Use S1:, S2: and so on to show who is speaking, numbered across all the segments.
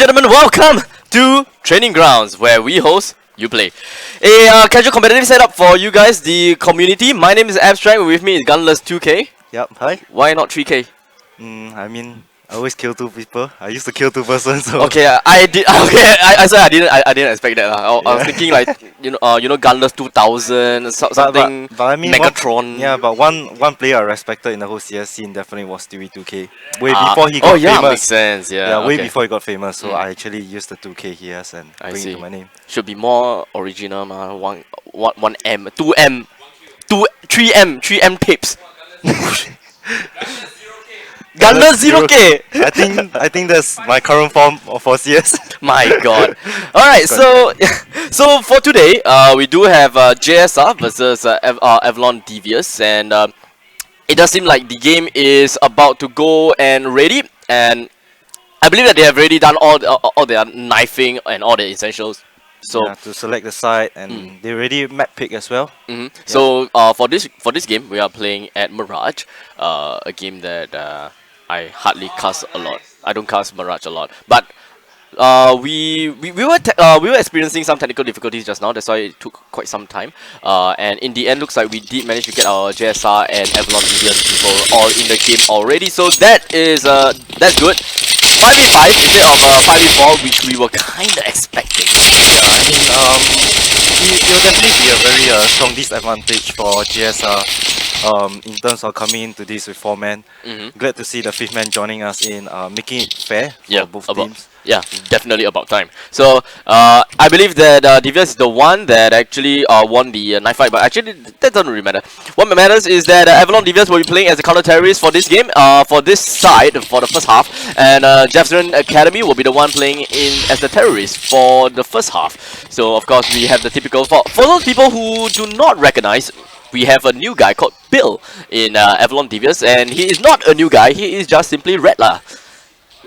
S1: gentlemen, welcome to Training Grounds, where we host, you play. A casual competitive setup for you guys, the community. My name is Abstract, with me is Gunless2K.
S2: Yep, hi.
S1: Why not 3K?
S2: I mean, I always kill two people. I used to kill two persons, so...
S1: Okay, I did. Okay, I didn't expect that. I was thinking like you know Gunless 2000, something.
S2: But I mean,
S1: Megatron.
S2: But one player I respected in the whole CS scene definitely was Stewie 2K. Way before he got famous.
S1: Makes sense. Yeah,
S2: way
S1: okay.
S2: before he got famous. So I actually used the 2K he has and
S1: I
S2: bring
S1: see.
S2: it to my name.
S1: Should be more original, man. 1M, 2M, 3M tapes. Gunless 0K.
S2: I think that's my current form for CS.
S1: My God. All right. So for today, we do have JSR versus Avalon.Devious, and it does seem like the game is about to go and ready. And I believe that they have already done all their knifing and all the essentials. So
S2: yeah, to select the side, and they already map pick as well.
S1: Yep. So for this game, we are playing at Mirage, a game that I hardly cast a lot. I don't cast Mirage a lot, but we were experiencing some technical difficulties just now. That's why it took quite some time. And in the end, looks like we did manage to get our JSR and Avalon.Devious people all in the game already. So that's good. 5v5 instead of 5v4, which we were kind of expecting.
S2: Yeah, I mean, it will definitely be a very strong disadvantage for GSR in terms of coming into this with 4 men. Glad to see the 5th man joining us in making it fair for both teams.
S1: Yeah, definitely about time. So I believe that Devious is the one that actually won the knife fight, but actually that doesn't really matter. What matters is that Avalon.Devious will be playing as a counter-terrorist for this game, for this side, for the first half, and Javsrien.Academy will be the one playing in as the terrorist for the first half. So of course we have the typical, for those people who do not recognize, we have a new guy called Bill in Avalon.Devious, and he is not a new guy, he is just simply Redla.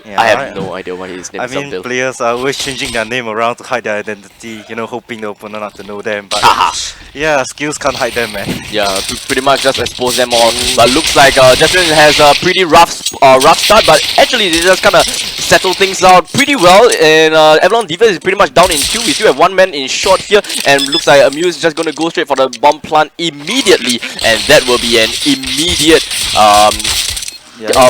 S2: Yeah,
S1: I have no idea why his name is
S2: Bill. Players are always changing their name around to hide their identity, you know, hoping the opponent not to know them. But yeah, skills can't hide them, man.
S1: Yeah, pretty much just expose them all. But looks like Javsrien has a pretty rough start, but actually they just kind of settle things out pretty well. And Avalon.Devious is pretty much down in 2. We still have 1 man in short here, and looks like Amuse is just going to go straight for the bomb plant immediately, and that will be an immediate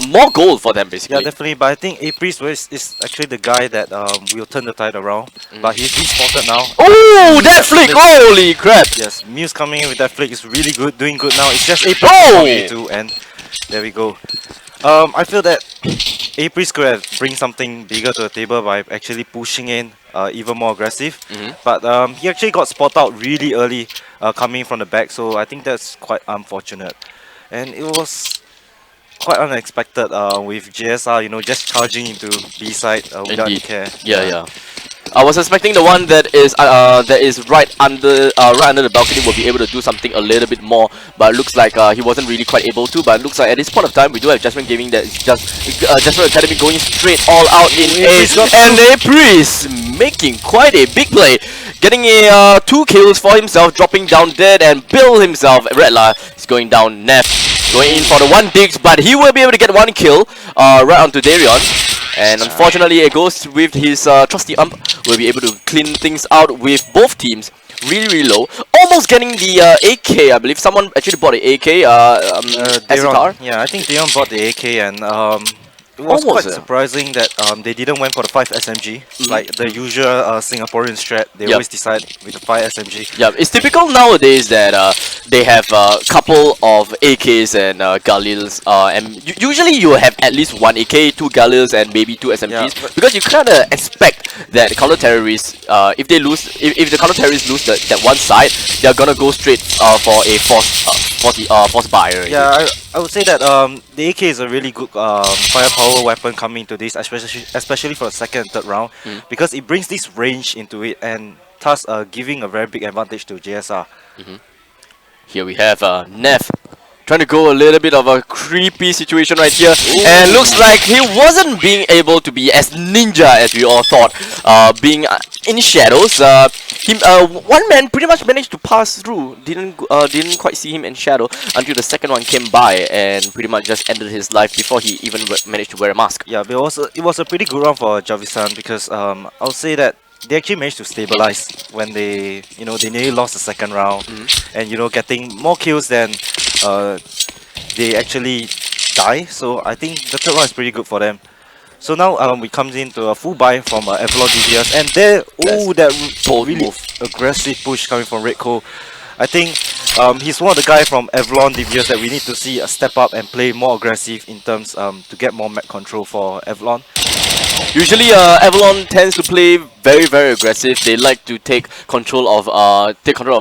S1: more gold for them, basically.
S2: Yeah, definitely. But I think A-Priest is actually the guy that will turn the tide around. But he's been spotted now.
S1: Oh, that flick! Holy crap!
S2: Yes, Muse coming in with that flick is really good, doing good now. It's just A-Priest too, and there we go. I feel that A-Priest could have bring something bigger to the table by actually pushing in even more aggressive. But he actually got spotted out really early coming from the back, so I think that's quite unfortunate. And it was quite unexpected with JSR, you know, just charging into B side without any care.
S1: Yeah. I was expecting the one that is right under the balcony will be able to do something a little bit more, but looks like he wasn't really quite able to. But looks like at this point of time we do have Javsrien Gaming that is just Javsrien.Academy going straight all out in A, and A-Priest making quite a big play, getting a 2 kills for himself, dropping down dead, and Bill himself, Redla, is going down. Neff going in for the 1 digs, but he will be able to get 1 kill right onto Darion. And unfortunately, it goes with his trusty ump. Will be able to clean things out with both teams really low. Almost getting the AK, I believe. Someone actually bought the AK.
S2: Darion, yeah, I think Darion bought the AK, and it was quite surprising that they didn't went for the 5 SMG, like the usual Singaporean strat. They always decide with the 5 SMG.
S1: Yeah, it's typical nowadays that they have a couple of AKs and Galils, and usually you have at least 1 AK, 2 Galils, and maybe 2 SMGs, because you kind of expect that counter-terrorists, if the counter-terrorists lose that one side, they're gonna go straight for a force buyer.
S2: Yeah, I would say that the AK is a really good firepower weapon coming into this, especially for the 2nd and 3rd round, because it brings this range into it, and thus giving a very big advantage to JSR.
S1: Here we have Neff trying to go a little bit of a creepy situation right here, and looks like he wasn't being able to be as ninja as we all thought, being in shadows. one man pretty much managed to pass through. Didn't quite see him in shadow until the second one came by and pretty much just ended his life before he even managed to wear a mask.
S2: Yeah, but it was a pretty good round for Javsrien because I'll say that they actually managed to stabilize when they nearly lost the second round, and getting more kills than uh, they actually die. So I think the third one is pretty good for them. So now we comes into a full buy from Avalon.Devious, and there,
S1: That's
S2: oh, that
S1: bold
S2: really
S1: move.
S2: aggressive push coming from Redco. I think he's one of the guys from Avalon.Devious that we need to see a step up and play more aggressive in terms to get more map control for Avalon.
S1: Usually, Avalon tends to play very aggressive. They like to take control of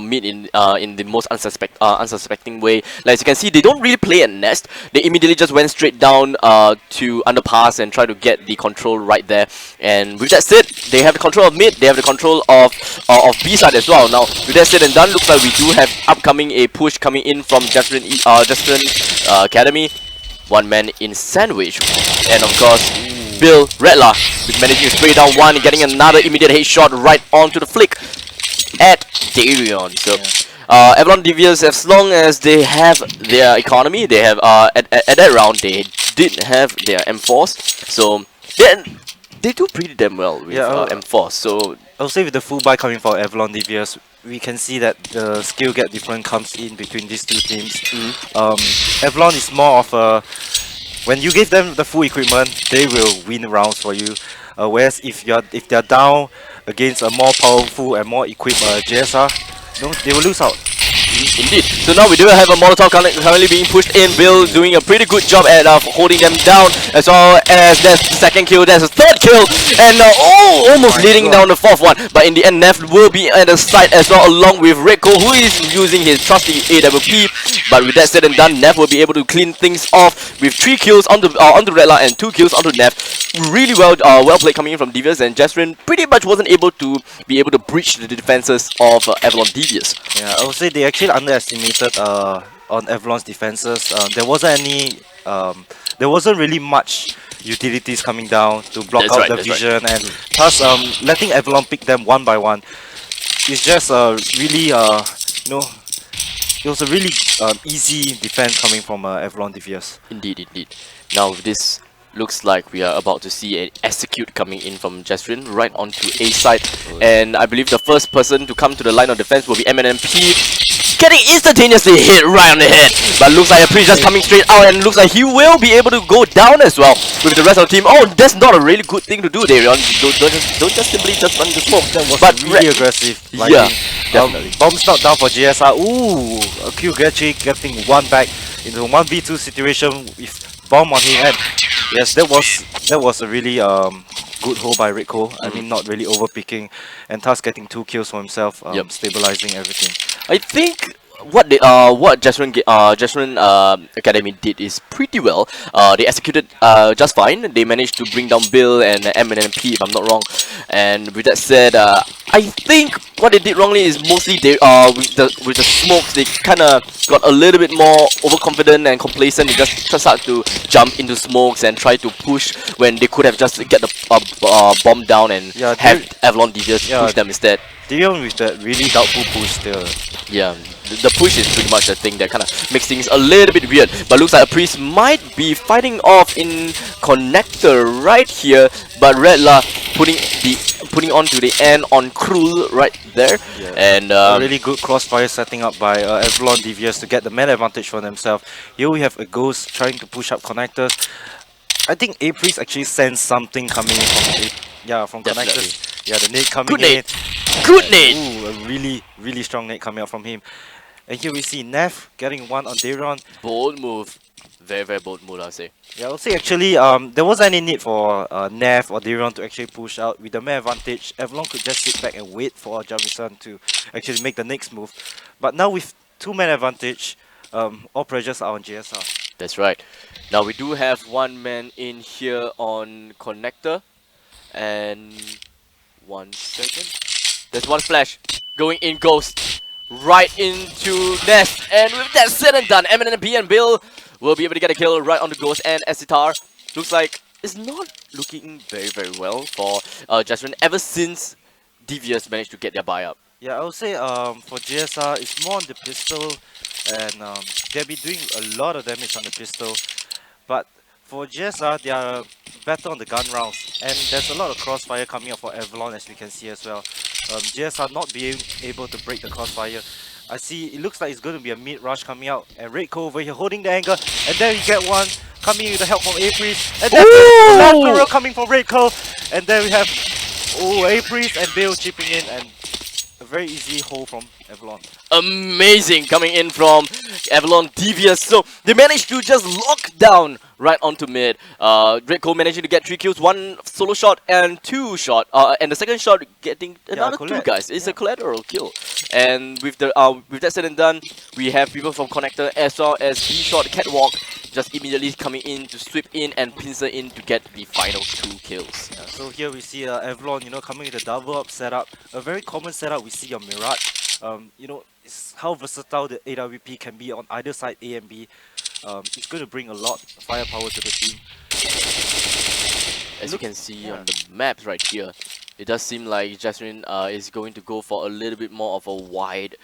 S1: mid in the most unsuspecting way. Like as you can see, they don't really play at nest. They immediately just went straight down to underpass and try to get the control right there. And with that said, they have the control of mid. They have the control of B side as well. Now, with that said and done, looks like we do have upcoming a push coming in from Javsrien.Academy. One man in sandwich, and of course Bill Redla is managing to spray down one and getting another immediate headshot right onto the flick at Darion. So Avalon.Devious, as long as they have their economy, they have at that round they did have their M4s, so they do pretty damn well with M4s. So
S2: I'll say with the full buy coming for Avalon.Devious, we can see that the skill gap difference comes in between these two teams. Avalon is more of a, when you give them the full equipment, they will win rounds for you. Whereas if they're down against a more powerful and more equipped JSR, they will lose out.
S1: Indeed. So now we do have a Molotov currently being pushed in. Bill doing a pretty good job at holding them down, as well as there's the second kill, there's a third kill, and almost leading down the fourth one. But in the end, Neff will be at the side as well, along with Redco, who is using his trusty AWP. But with that said and done, Neff will be able to clean things off with 3 kills onto Redla and 2 kills onto Neff. Really well played coming in from Devious, and Javsrien pretty much wasn't able to breach the defenses of Avalon.Devious.
S2: Yeah, I would say they actually underestimated on Avalon's defenses. There wasn't really much utilities coming down to block out the vision, and thus letting Avalon pick them one by one is just really it was a really easy defense coming from Avalon.Devious.
S1: Indeed. Now with this, looks like we are about to see an execute coming in from Javsrien right onto A side, and I believe the first person to come to the line of defense will be MNMP, getting instantaneously hit right on the head. But looks like a priest just coming straight out, and looks like he will be able to go down as well with the rest of the team. Oh, that's not a really good thing to do, Darion. Don't just simply just run the smoke.
S2: That was really aggressive.
S1: Yeah, definitely.
S2: Bombs not down for JSR. Ooh, a Q actually getting one back into a 1v2 situation with bomb on him, and yes, that was a really good hold by Redco. I mean, not really overpicking, and thus getting 2 kills for himself, stabilizing everything.
S1: I think what Javsrien Academy did is pretty well. They executed just fine. They managed to bring down Bill and MNMP, if I'm not wrong. And with that said, I think what they did wrongly is mostly they with the smokes, they kind of got a little bit more overconfident and complacent. They just started to jump into smokes and try to push when they could have just get the bomb down and have Avalon.Devious push them instead.
S2: Darion with that really doubtful push still.
S1: Yeah, the push is pretty much the thing that kind of makes things a little bit weird. But looks like a priest might be fighting off in connector right here. But Redla putting onto the end on Krul right there.
S2: Yeah.
S1: And
S2: a really good crossfire setting up by Avalon.Devious to get the man advantage for themselves. Here we have a Ghost trying to push up connectors. I think A-Priest actually sensed something coming from connectors. Yeah, the nade coming in.
S1: Good nade!
S2: Ooh, a really strong nade coming out from him. And here we see Neff getting one on Darion.
S1: Bold move. Very bold move, I'll say.
S2: Yeah, I would say actually there wasn't any need for Neff or Darion to actually push out. With the man advantage, Avalon could just sit back and wait for Javsrien to actually make the next move. But now with 2-man advantage, all pressures are on JSR.
S1: That's right. Now we do have one man in here on connector. And 1 second. There's one flash going in Ghost right into Nest, and with that said and done, MNMP and Bill will be able to get a kill right on the Ghost, and Esitar looks like it's not looking very well for Javsrien ever since Devious managed to get their buy up.
S2: Yeah, I would say for GSR, it's more on the pistol, and they'll be doing a lot of damage on the pistol. But for GSR, they are better on the gun rounds, and there's a lot of crossfire coming up for Avalon, as we can see as well. GSR not being able to break the crossfire. I see it looks like it's going to be a mid rush coming out, and Redco over here holding the angle, and there you get one coming with the help from A-Priest, and there's a collateral coming from Redco, and there we have A-Priest and Bill chipping in, and a very easy hole from Avalon.
S1: Amazing coming in from Avalon.Devious. So they managed to just lock down right onto mid. Redco managing to get 3 kills, 1 solo shot and 2 shot. And the second shot getting another 2 guys. It's a collateral kill. And with that said and done, we have people from Connector as well as B-Shot Catwalk just immediately coming in to sweep in and pincer in to get the final 2 kills.
S2: Yeah, so here we see Avalon, coming with a double up setup. A very common setup we see on Mirage. It's how versatile the AWP can be on either side, A and B. It's going to bring a lot of firepower to the team.
S1: As you can see on the maps right here, it does seem like Javsrien is going to go for a little bit more of a wide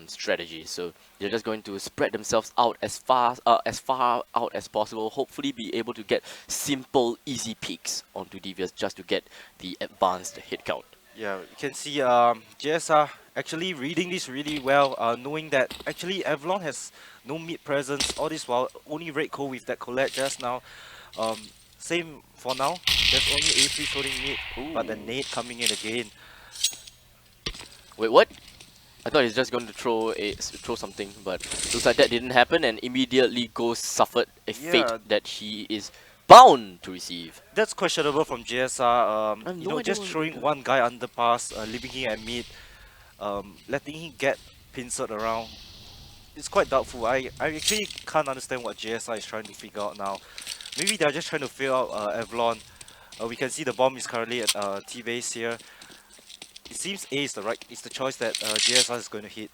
S1: strategy. So they're just going to spread themselves out as far out as possible. Hopefully, be able to get simple, easy peeks onto Devious just to get the advanced hit count.
S2: Yeah, you can see GSR actually reading this really well, knowing that actually Avalon has no mid presence. All this while only Redco with that collect just now. Same for now. There's only A-Priest holding mid, but the nade coming in again.
S1: Wait, what? I thought he's just going to throw something, but looks like that didn't happen, and immediately Ghost suffered a fate that he is bound to receive.
S2: That's questionable from GSR. Just throwing one guy underpass, leaving him at mid, letting him get pincered around. It's quite doubtful. I actually can't understand what GSR is trying to figure out now. Maybe they're just trying to fill out Avalon. We can see the bomb is currently at T-base here. It seems A is the choice that GSR is going to hit.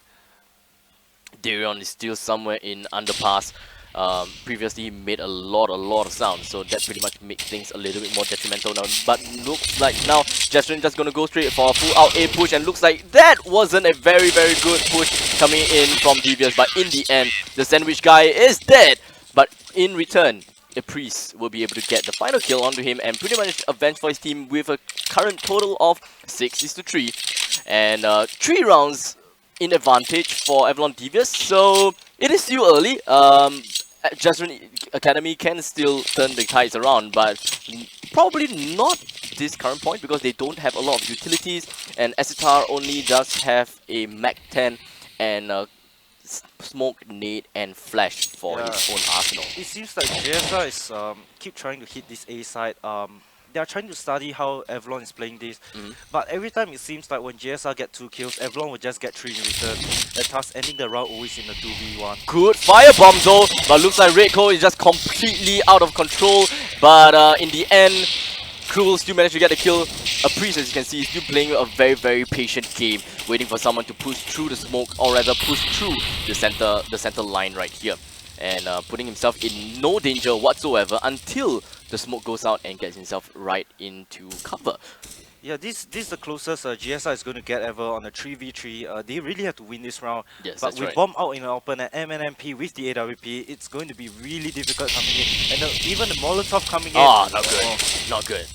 S1: Darion is still somewhere in underpass. Previously he made a lot of sound, so that pretty much makes things a little bit more detrimental now. But looks like now Javsrien just gonna go straight for a full out A push, and looks like that wasn't a very good push coming in from Devious. But in the end, the sandwich guy is dead. But in return, a priest will be able to get the final kill onto him and pretty much avenge for his team with a current total of 6-3, and 3 rounds in advantage for Avalon.Devious. So it is still early. Javsrien.Academy can still turn the tides around, but probably not this current point because they don't have a lot of utilities, and Esitar only does have a Mac 10 and smoke, nade, and flash for his own arsenal.
S2: It seems like GSR is keep trying to hit this A side. They are trying to study how Avalon is playing this, but every time it seems like when GSR get 2 kills, Avalon will just get 3 in return, and thus ending the round always in a 2v1.
S1: Good firebomb though, but looks like Redco is just completely out of control. But in the end, Cruel still managed to get the kill. A priest, as you can see, is still playing a very patient game, waiting for someone to push through the smoke, or rather push through the center line right here, and putting himself in no danger whatsoever until the smoke goes out and gets himself right into cover.
S2: Yeah, this is the closest GSR is going to get ever on a 3v3. They really have to win this round.
S1: Yes,
S2: but with bomb out in the open and MNMP with the AWP, it's going to be really difficult coming in. And even the Molotov coming in.
S1: Ah, not good. Not good.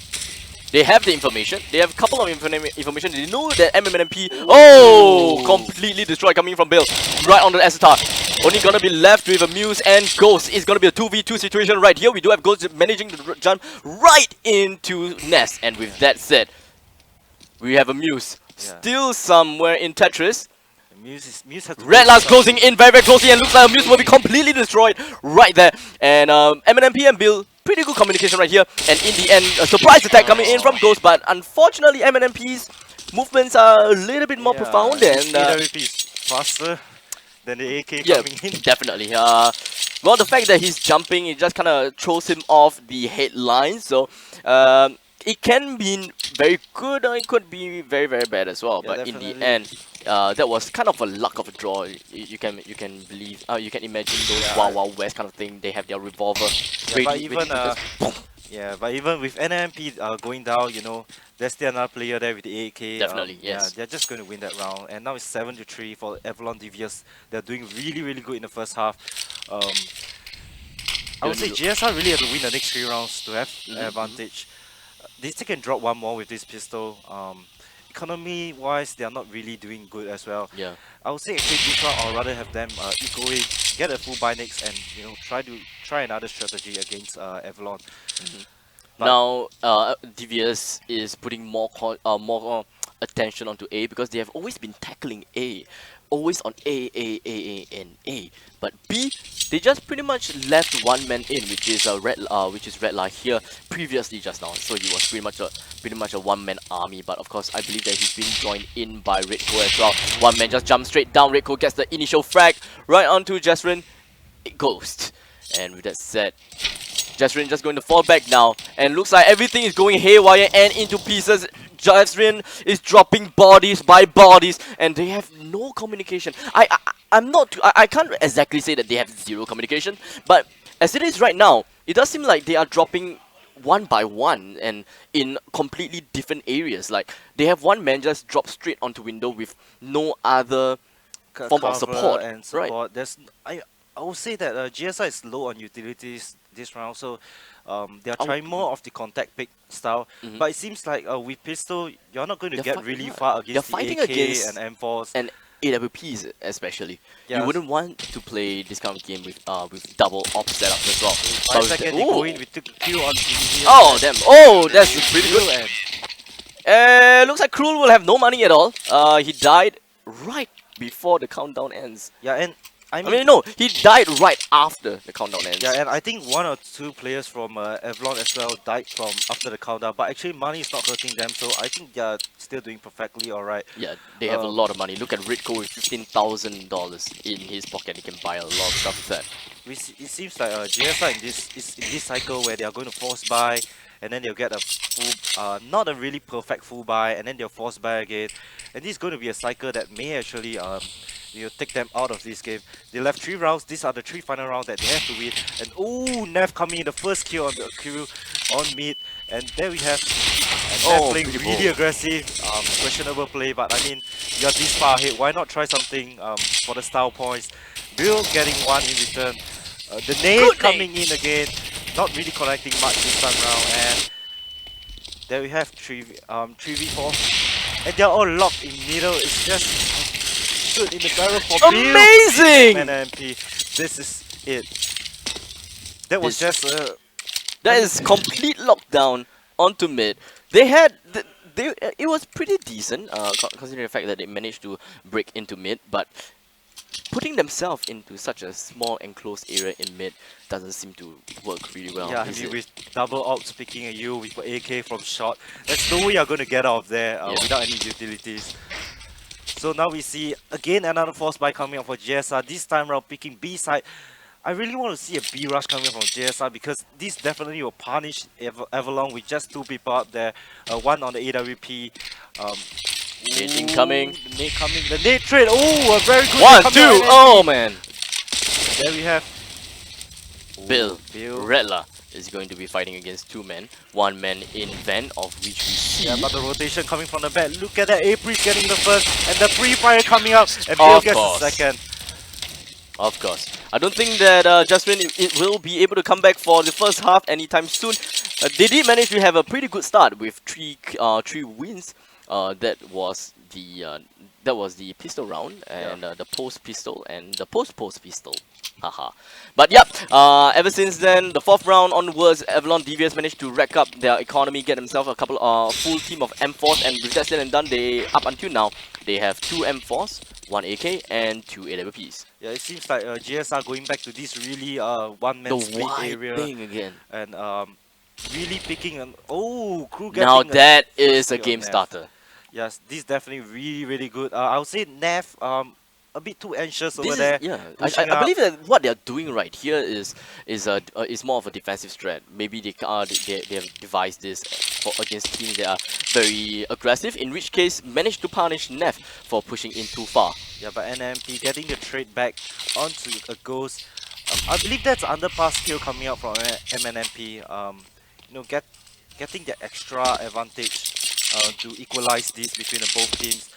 S1: They have the information. They have a couple of information. They know that MMNP. Oh, completely destroyed coming from Bill. Right on the Esitar. Only gonna be left with a Muse and Ghost. It's gonna be a 2v2 situation right here. We do have Ghost managing to jump right into Nest. And with that said, we have a Muse still somewhere in Tetris.
S2: Muse has to
S1: Red Last closing in very closely, and looks like a Muse will be completely destroyed right there. And MNMP and Bill, pretty good communication right here. And in the end, a surprise attack coming in from Ghost, but unfortunately MNMP's movements are a little bit more profound, and
S2: AWP is faster than the AK coming in.
S1: Definitely. Well, the fact that he's jumping, it just kind of throws him off the headline. So it can be very good, or it could be very bad as well. But definitely. In the end, that was kind of a luck of a draw. You can believe, you can imagine those Wild Wild West kind of thing. They have their revolver.
S2: But even Yeah, but even with NMP going down, there's still another player there with the AK.
S1: Definitely,
S2: Yeah,
S1: yes.
S2: they're just going to win that round. And now it's 7-3 for Avalon.Devious. They're doing really, really good in the first half. Um, I would say GSR really have to win the next 3 rounds to have advantage. They still can drop one more with this pistol. Economy-wise, they are not really doing good as well.
S1: Yeah.
S2: I would say actually this round I'd rather have them equally get a full buy next and try another strategy against Avalon. But
S1: Now, Devious is putting more attention onto A because they have always been tackling A, always on A, and A. But B, they just pretty much left one man in, which is Red Line here previously just now. So he was pretty much a one-man army. But of course, I believe that he's been joined in by Redco as well. One man just jumps straight down. Redco gets the initial frag right onto Javsrien. It goes. And with that said, Javsrien just going to fall back now, and looks like everything is going haywire and into pieces. Javsrien is dropping bodies by bodies, and they have no communication. I can't exactly say that they have zero communication, but as it is right now, it does seem like they are dropping one by one and in completely different areas. Like they have one man just drop straight onto window with no other form of support. Right.
S2: I would say that GSI is low on utilities this round, so they are trying more of the contact pick style. But it seems like with pistol, you're not going to get really far against the AK and M4s
S1: and AWPs especially.
S2: Yes.
S1: You wouldn't want to play this kind of game with double op setup as well.
S2: 5 seconds they go in, we took a kill on TV.
S1: Oh damn! Oh, that's pretty good. Looks like Cruel will have no money at all. He died right before the countdown ends.
S2: Yeah, and I
S1: mean, no, he died right after the countdown ends.
S2: Yeah, and I think 1 or 2 players from Avalon as well died from after the countdown, but actually money is not hurting them, so I think they are still doing perfectly alright.
S1: Yeah, they have a lot of money. Look at Ritko with $15,000 in his pocket. He can buy a lot of stuff with that.
S2: It seems like GSI in this cycle where they are going to force buy, and then they'll get a full, not a really perfect full buy, and then they'll force buy again. And this is going to be a cycle that may actually take them out of this game. They left 3 rounds. These are the 3 final rounds that they have to win. And oh, Nev coming in the first kill on the crew on mid. And there we have Nev playing really aggressive, questionable play. But I mean, you're this far ahead. Why not try something for the style points? Bill getting 1 in return. The nade coming in again. Not really connecting much this time round. And there we have 3v4. And they're all locked in middle. It's just good in the barrel for
S1: amazing
S2: Bill and MP. This is it. That was
S1: that is complete lockdown onto mid. They had it was pretty decent considering the fact that they managed to break into mid, but putting themselves into such a small enclosed area in mid doesn't seem to work really well.
S2: Yeah, with double ops picking at you with AK from shot, there's no way you're going to get out of there without any utilities. So now we see again another force buy coming up for JSR, this time around picking B side. I really want to see a B rush coming up from JSR because this definitely will punish Avalon with just 2 people up there. 1 on the AWP.
S1: Nade incoming.
S2: The nade coming. The nade trade. Oh, a very good
S1: 1, 2. Oh man.
S2: There we have
S1: Bill. Redla is going to be fighting against 2 men. 1 man in van, of which we see.
S2: Yeah, but the rotation coming from the back. Look at that. April getting the first, and the pre-fire coming up, and Bill gets the second.
S1: Of course. I don't think that Javsrien it will be able to come back for the first half anytime soon. They did manage to have a pretty good start with 3 wins. That was the pistol round and the post pistol and the post pistol. Haha. But yep, ever since then, the 4th round onwards, Avalon.Devious managed to rack up their economy, get themselves a couple full team of M4s, and with that said and done, they up until now they have 2 M4s, 1 AK, and 2 AWPs.
S2: Yeah, it seems like GSR going back to this really one-man split area
S1: thing again,
S2: and really picking an crew getting
S1: now that is a game starter.
S2: Yes, this is definitely really good. I would say Nev a bit too anxious over there.
S1: Yeah, I believe that what they're doing right here is more of a defensive strat. Maybe they have devised this against teams that are very aggressive. In which case, managed to punish Nev for pushing in too far.
S2: Yeah, but NMP getting the trade back onto a ghost. I believe that's underpass kill coming out from MNMP. getting the extra advantage to equalize this between the both teams.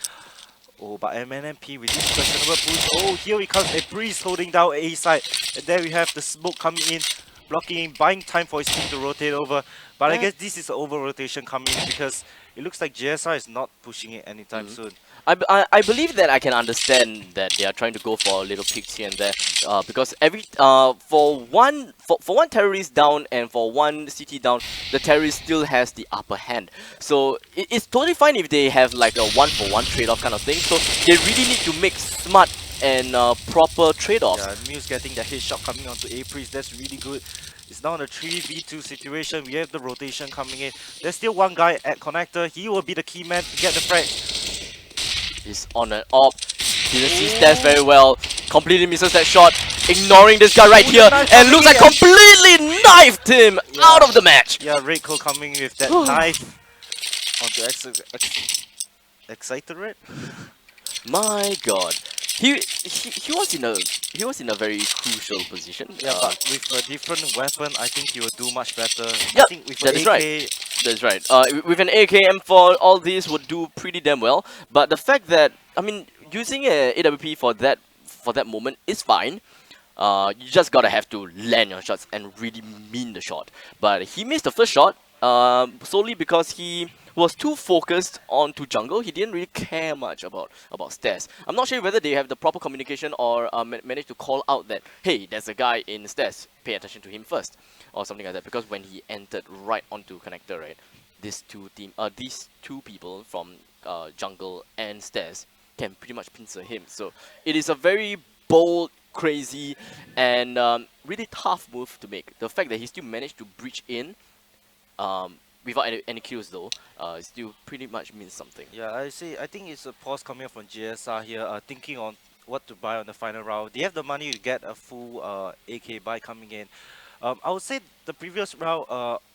S2: Oh, but MNMP with this questionable push. Oh, here he comes. A Breeze holding down A side. And there we have the smoke coming in, blocking, buying time for his team to rotate over. But I guess this is over rotation coming in because it looks like JSR is not pushing it anytime soon.
S1: I believe that I can understand that they are trying to go for little picks here and there, because for one terrorist down and for one CT down, the terrorist still has the upper hand. So it's totally fine if they have like a 1-for-1 trade-off kind of thing. So they really need to make smart and proper trade-offs.
S2: Yeah, Muse getting the headshot coming onto A-Priest. That's really good. It's now in a 3v2 situation. We have the rotation coming in. There's still one guy at connector. He will be the key man to get the frag.
S1: He's on and off. Didn't see Stas very well. Completely misses that shot. Ignoring this guy right here. And looks like completely knifed him out of the match.
S2: Yeah, Reiko coming with that knife onto Exciterate.
S1: My god. He was in a very crucial position.
S2: Yeah, but with a different weapon, I think he will do much better.
S1: Yeah,
S2: I think with
S1: that
S2: an
S1: is
S2: AK,
S1: right. That's right. With an AKM for all these would do pretty damn well. But the fact that, I mean, using a AWP for that moment is fine. You just gotta have to land your shots and really mean the shot. But he missed the first shot solely because he was too focused onto jungle. He didn't really care much about Stas. I'm not sure whether they have the proper communication or managed to call out that, hey, there's a guy in Stas, pay attention to him first, or something like that. Because when he entered right onto connector, right, these two people from jungle and Stas can pretty much pincer him. So it is a very bold, crazy, and really tough move to make. The fact that he still managed to breach in without any kills though, still pretty much means something.
S2: yeah, I think it's a pause coming up from GSR here, thinking on what to buy on the final round. They have the money to get a full AK buy coming in. I would say the previous round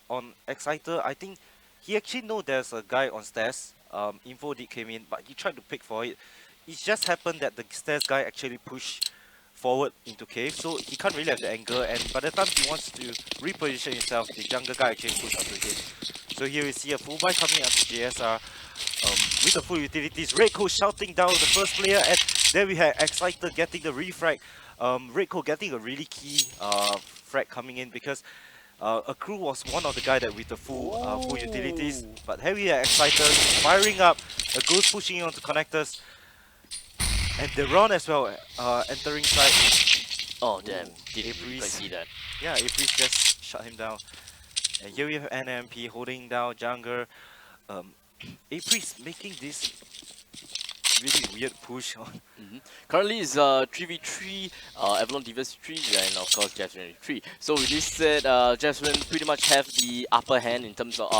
S2: on Exciter, I think he actually know there's a guy on stairs. Info did came in, but he tried to pick for it. It just happened that the stairs guy actually pushed forward into cave, so he can't really have the angle, and by the time he wants to reposition himself, the jungle guy actually pushed onto him. So here we see a full buy coming onto JSR with the full utilities. Reiko shouting down the first player, and there we have Exciter getting the refrag. Reiko getting a really key frag coming in because a crew was one of the guy that with the full utilities, but here we have Exciter firing up, a ghost pushing in onto connectors. And the run as well, entering side.
S1: Oh damn, didn't even see that.
S2: Yeah, A-Priest just shut him down. And here we have NMP holding down jungle. A-Priest making this really weird push on.
S1: Currently it's 3v3, Avalon.Devious 3, and of course Javsrien 3. So with this said, Javsrien pretty much have the upper hand in terms of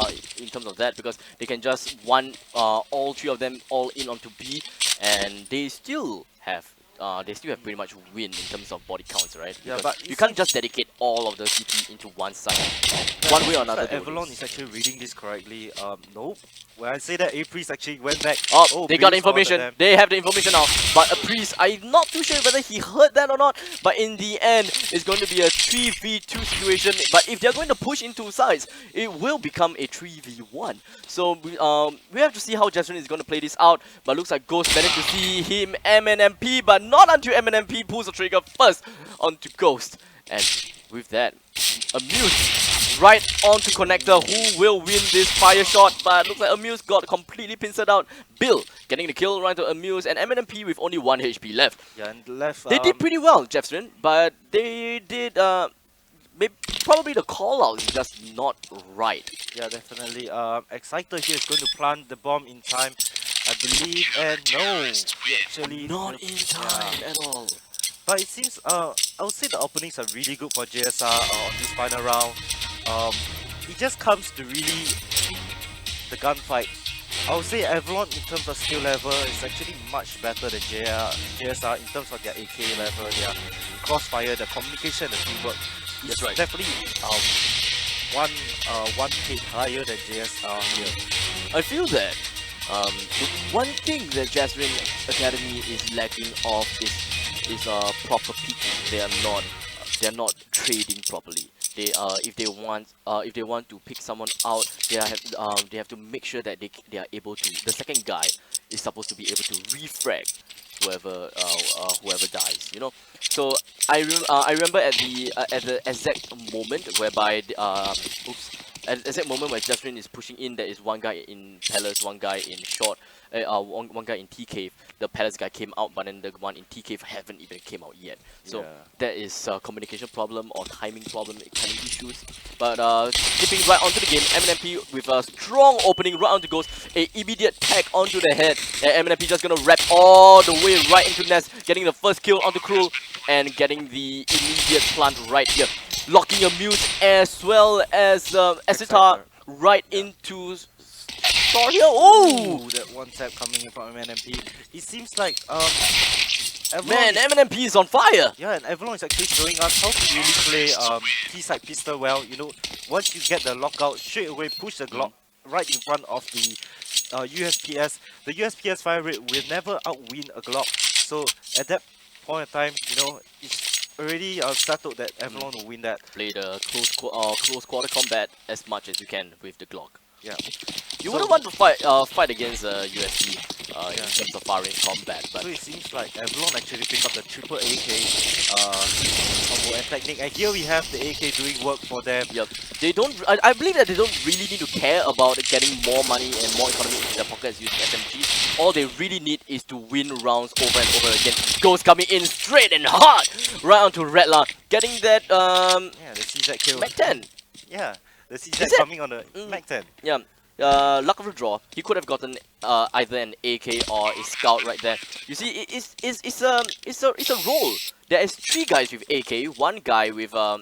S1: that, because they can just all three of them all in onto B, and they still have pretty much win in terms of body counts, right?
S2: Yeah,
S1: because
S2: but
S1: you can't just dedicate all of the CT into one side. One way or another.
S2: Avalon is actually reading this correctly. Nope. When I say that, A-Priest actually went back.
S1: Oh, they got the information. They have the information now. But a Priest, I'm not too sure whether he heard that or not. But in the end, it's going to be a 3v2 situation. But if they're going to push into sides, it will become a 3v1. So we have to see how Javsrien is going to play this out. But looks like Ghost managed to see him MNMP, but not until MNMP pulls the trigger first onto Ghost. And with that, Amuse right onto connector, who will win this fire shot, but looks like Amuse got completely pincered out. Bill getting the kill right to Amuse, and MNMP with only 1 HP left.
S2: Yeah, and left.
S1: They did pretty well, Javsrien, but they did probably the call out is just not right.
S2: Yeah, definitely. Exciter here is going to plant the bomb in time, I believe, and no, actually
S1: Not in time at all.
S2: But it seems, I would say the openings are really good for JSR on this final round. It just comes to really the gunfight. I would say Avalon in terms of skill level is actually much better than JSR in terms of their AK level, their crossfire, the communication, the teamwork. It's
S1: right.
S2: definitely one tick higher than JSR here.
S1: I feel that the one thing that Javsrien.Academy is lacking of is proper peeking. They are not trading properly. if they want to pick someone out, they have to make sure that they are able to. The second guy is supposed to be able to refrag whoever dies. You know. So I remember at the exact moment whereby at the exact moment where Javsrien is pushing in, there is one guy in Palace, one guy in short, one guy in T cave. The Palace guy came out, but then the one in T cave haven't even came out yet. So that is a communication problem or timing problem, timing issues. But skipping right onto the game, MNMP with a strong opening right onto Ghost, a immediate tag onto the head. And MNMP just gonna wrap all the way right into Nest, getting the first kill onto Cruel and getting the immediate plant right here. Locking a Muse as well as Esitar right into Storia. Oh!
S2: That one tap coming in from MNMP. It seems like Avalon
S1: Man, MNMP is on fire!
S2: Yeah, and Avalon is actually showing us how to really play T-side pistol well. You know, once you get the lockout, straight away push the Glock right in front of the USPS. The USPS fire rate will never outwin a Glock. So at that point of time, you know, it's already settled that Avalon will win that.
S1: Play the close quarter combat as much as you can with the Glock.
S2: Yeah.
S1: You wouldn't want to fight against USP in terms of firing combat, but
S2: so it seems like Avalon actually picked up the triple AK combo and technique, and here we have the AK doing work for them.
S1: Yep. They don't. I believe that they don't really need to care about getting more money and more economy into their pockets using SMGs. All they really need is to win rounds over and over again. Ghost coming in straight and hard right onto Redla, getting that
S2: yeah, the CZ kill.
S1: Mac 10.
S2: Yeah. The CZ coming on the Mac 10.
S1: Yeah, luck of the draw. He could have gotten either an AK or a scout right there. You see, it's a roll. There is 3 guys with AK, 1 guy with a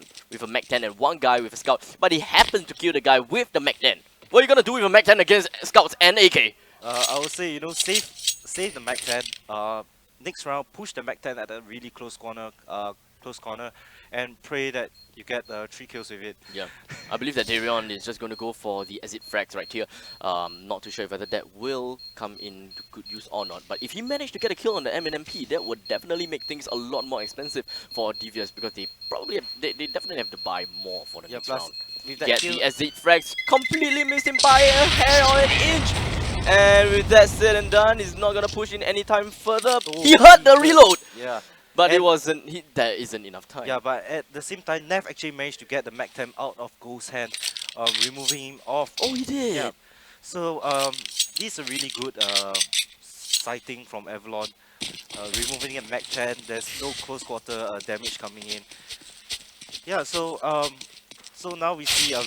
S1: Mac 10 and 1 guy with a scout. But he happened to kill the guy with the Mac 10. What are you gonna do with a Mac 10 against scouts and AK?
S2: I would say, you know, save the Mac 10. Next round, push the Mac 10 at a really close corner, and pray that you get 3 kills with it.
S1: Yeah, I believe that Darion is just going to go for the exit frags right here. Not too sure whether that will come into good use or not. But if he managed to get a kill on the MNMP, that would definitely make things a lot more expensive for Devious, because they definitely have to buy more for the next round.
S2: With that
S1: Get
S2: kill,
S1: the exit frags, completely missed him by a hair or an inch. And with that said and done, he's not gonna push in any time further. He heard the reload.
S2: Yeah.
S1: But it wasn't. There isn't enough time.
S2: Yeah, but at the same time, Nev actually managed to get the Mac 10 out of Ghost's hand, removing him off.
S1: Oh, he did.
S2: Yeah. So this is a really good sighting from Avalon. Removing a Mac 10, there's no close quarter damage coming in. Yeah. So now we see a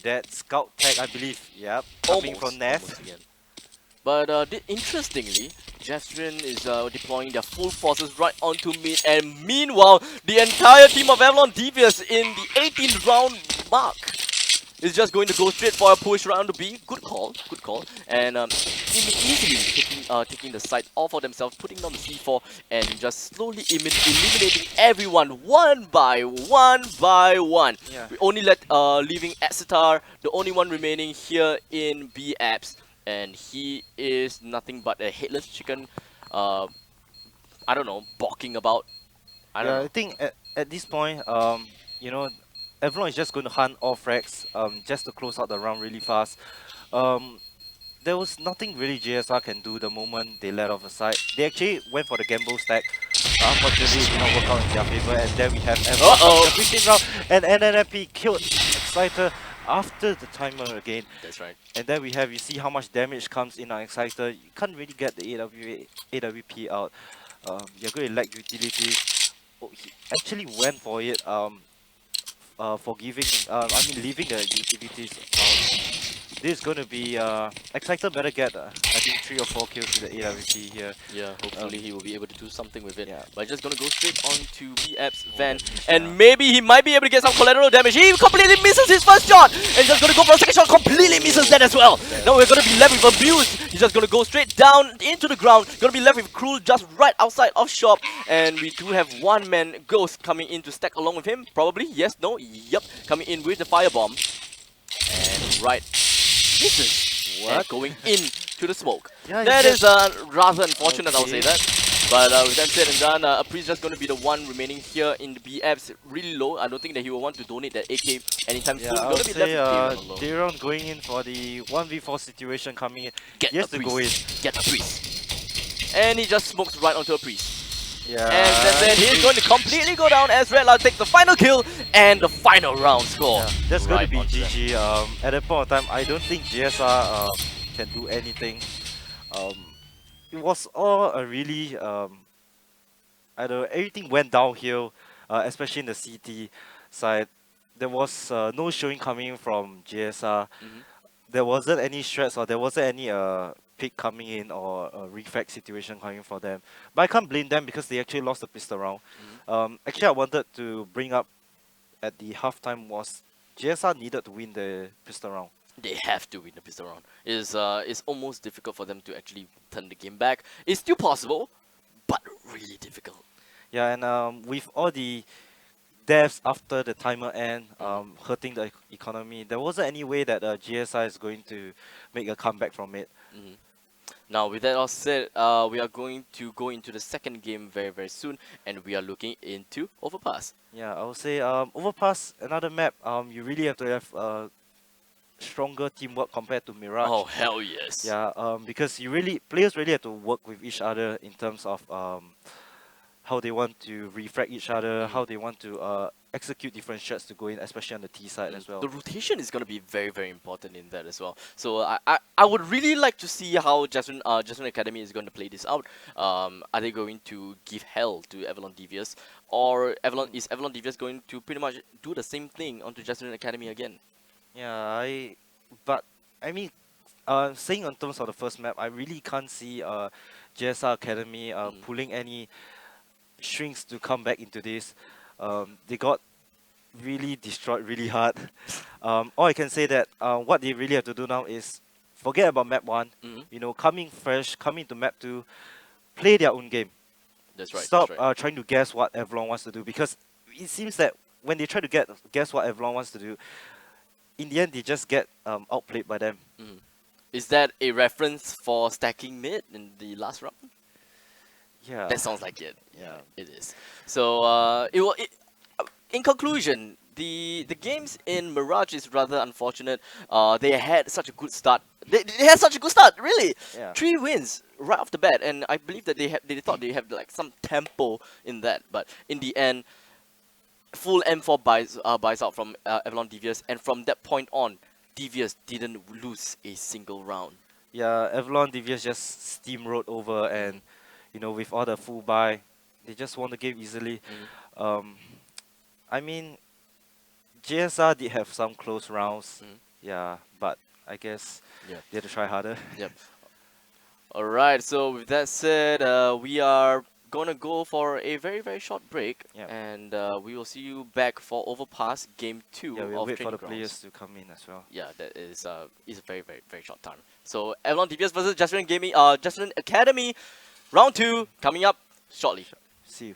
S2: that scout tag, I believe. Yep. Coming from Nev.
S1: But interestingly, Javsrien is deploying their full forces right onto mid, and meanwhile, the entire team of Avalon.Devious in the 18th round mark is just going to go straight for a push round to B. Good call, and easily taking the site all for themselves, putting down the C4, and just slowly eliminating everyone one by one.
S2: Yeah.
S1: We only leaving Esitar, the only one remaining here in B apps. And he is nothing but a headless chicken, I don't know, balking about. I don't know.
S2: I think at this point, you know, Avalon is just going to hunt all frags, just to close out the round really fast. There was nothing really JSR can do the moment they let off the side. They actually went for the gamble stack. Unfortunately, it did not work out in their favor, and then we have Avalon in the 15th round, and NNFP killed Exciter after the timer again.
S1: That's right.
S2: And then you see how much damage comes in on Exciter. You can't really get the AWP out. You're going to lack utilities. Oh, he actually went for it. For giving, leaving the utilities. This is going to be Exciter better get I think 3 or 4 kills with the AWP here.
S1: Yeah, hopefully he will be able to do something with it.
S2: Yeah.
S1: But just gonna go straight on to BApp's Van, and maybe he might be able to get some collateral damage. He completely misses his first shot, and just gonna go for a second shot, completely misses that as well. Now we're gonna be left with Abuse. He's just gonna go straight down into the ground. Gonna be left with Cruel just right outside of shop, and we do have one man Ghost coming in to stack along with him. Probably, yes, no, yep, coming in with the firebomb, and right. Misses. What? Going in to the smoke.
S2: Yeah,
S1: that is rather unfortunate, I would say that. But with that said and done, Apri's just going to be the one remaining here in the BFs really low. I don't think that he will want to donate that AK anytime soon.
S2: Yeah, I
S1: Going
S2: would
S1: to be left
S2: say
S1: with Darion alone.
S2: Darion going in for the 1v4 situation coming in.
S1: Get
S2: He has to go in.
S1: Get Apris. And he just smokes right onto Apris.
S2: Yeah.
S1: And then he's going to completely go down as Redlar takes the final kill and the final round score.
S2: Yeah, that's
S1: right
S2: going to be
S1: onto them.
S2: GG. At that point of time, I don't think GSR can do anything. It was all a really I don't know, everything went downhill, especially in the CT side. There was no showing coming from GSR. There wasn't any stress or there wasn't any pick coming in or a refract situation coming for them. But I can't blame them because they actually lost the pistol round. Actually, I wanted to bring up at the halftime was GSR needed to win the pistol round.
S1: They have to win the pistol round. It's almost difficult for them to actually turn the game back. It's still possible, but really difficult.
S2: Yeah, and with all the deaths after the timer end, hurting the economy, there wasn't any way that GSI is going to make a comeback from it.
S1: Now, with that all said, we are going to go into the second game very, very soon, and we are looking into Overpass.
S2: Yeah, I would say Overpass, another map, you really have to have stronger teamwork compared to Mirage.
S1: Oh, hell yes.
S2: Yeah, because players really have to work with each other in terms of how they want to refract each other, how they want to execute different shots to go in, especially on the T side as well.
S1: The rotation is going to be very, very important in that as well. So I would really like to see how Javsrien.Academy is going to play this out. Are they going to give hell to Avalon.Devious, or is Avalon.Devious going to pretty much do the same thing onto Javsrien.Academy again?
S2: Yeah, I mean, saying in terms of the first map, I really can't see JSR Academy pulling any strings to come back into this. They got really destroyed really hard. All I can say that what they really have to do now is forget about map 1, you know, coming fresh, coming to map 2, play their own game.
S1: That's right.
S2: Stop
S1: that's right.
S2: trying to guess what Avalon wants to do, because it seems that when they try to guess what Avalon wants to do, in the end they just get outplayed by them.
S1: Is that a reference for stacking mid in the last round?
S2: Yeah.
S1: That sounds like it.
S2: Yeah.
S1: It is. So in conclusion, the games in Mirage is rather unfortunate. They had such a good start. They had such a good start, really.
S2: Yeah.
S1: 3 wins right off the bat, and I believe that they thought they have like some tempo in that, but in the end, full M4 buys out from Avalon.Devious, and from that point on, Devious didn't lose a single round.
S2: Yeah, Avalon.Devious just steamrolled over, and you know, with all the full buy, they just won the game easily. I mean, JSR did have some close rounds, yeah, but I guess they had to try harder.
S1: Yep. Alright, so with that said, we are gonna go for a very, very short break, and we will see you back for Overpass Game 2
S2: Yeah, we'll
S1: of
S2: wait for the
S1: Training
S2: players
S1: Grounds.
S2: to come in as well.
S1: Yeah, that is a very, very, very short time. So Avalon.Devious versus Javsrien Academy, round 2 coming up shortly.
S2: See you.